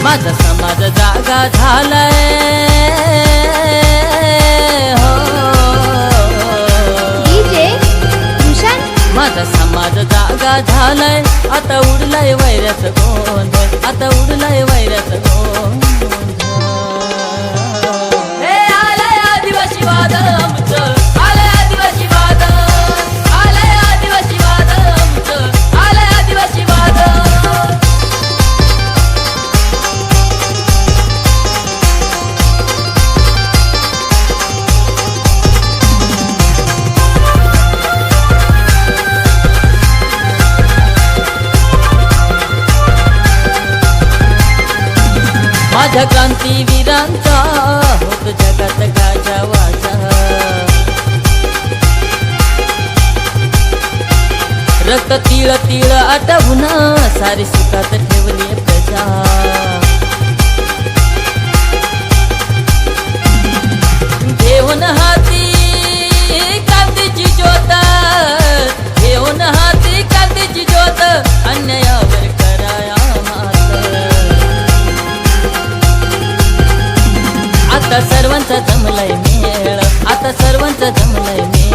माझा समाज जागा झालाय हो डीजे भूषण माझा समाज जागा झालाय आता उडलाय वैऱ्याचं गोंधळ आता उडलाय वैऱ्याचं गोंधळ हे आलंय आदिवासी वादळ आमचं आलंय आदिवासी वादळ आलंय आदिवासी वादळ आमचं आलंय आदिवासी वादळ माझ्या क्रांतीवीरांचा होत जगात गाजावाजा रक्त तिळ तिळ आटवून सारी सुखात ठेवली प्रजा घेऊन हाती क्रांतीची ज्योत घेऊन हाती क्रांतीची ज्योत अन्यायावर कराया आता सर्वांचा जमलाय मेळ आता सर्वांचा जमलाय मेळ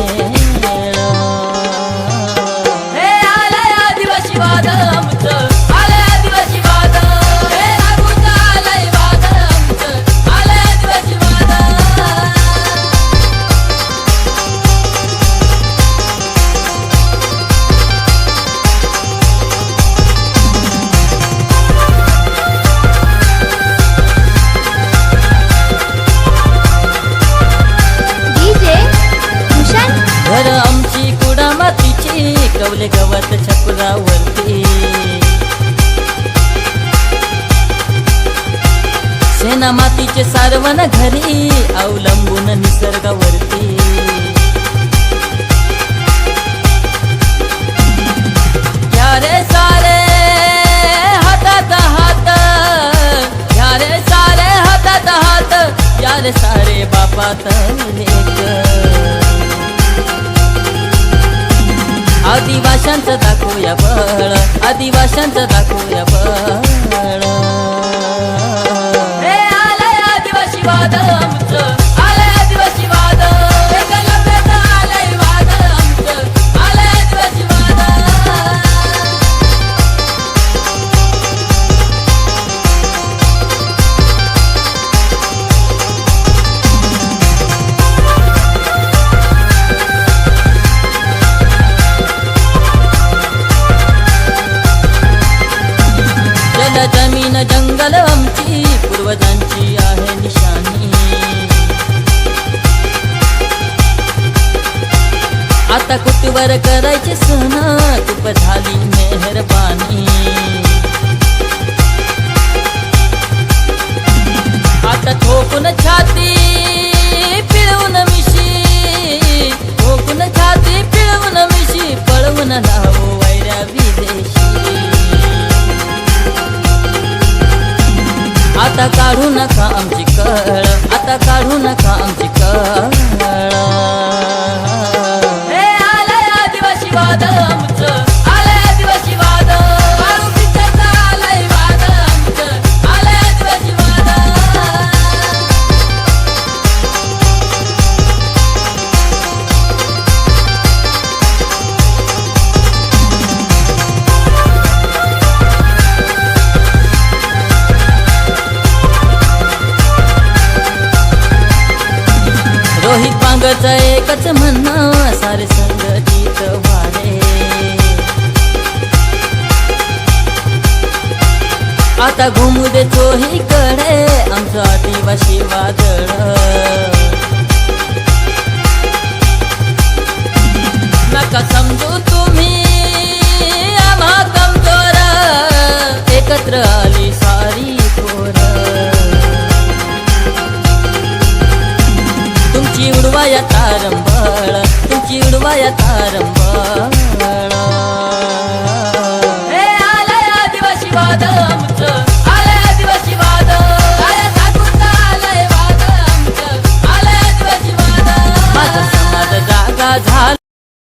हे आलंय आदिवासी वादळ आमचं आलंय आदिवासी वादळ हे रागूचं आलंय वादळ आमचं आलंय आदिवासी वादळ डीजे भूषण घर आमची कुडा मातीची कवले गवत छपरावरती शेणा मातीचे सारवण घरी अवलंबून निसर्गावरती या रे सारे हातात हात या रे सारे हातात हात या रे सारे बापात लेक आदिवाशांचं दाखवूया बळ आदिवाशांचं दाखवूया बळ हे आलंय आदिवासी वादळ आमचं आलंय आदिवासी वादळ एकलव्याचं आलंय वादळ आमचं आलंय आदिवासी वादळ जल जमीन जंगल आमची पूर्वजांची आहे निशाणी आता कुटीवर करायचे सण खूप झाली मेहरबानी आता ठोकून छाती पिळवून मिशी ठोकून छाती पिळवून मिशी पळवून लावू वैऱ्या विदेशी आता काढू नका आमची कळ आता काढू नका आमची कळ हे आलंय आदिवासी वादळ आमचं आलंय आदिवासी वादळ आळूकीचं आलंय वादळ आमचं आलंय आदिवासी वादळ रोहित पांगचं एकच म्हणणं सारे संगतीत वारे आता घुमू दे चोहीकडे आमचं आदिवासी वादळ नका समजू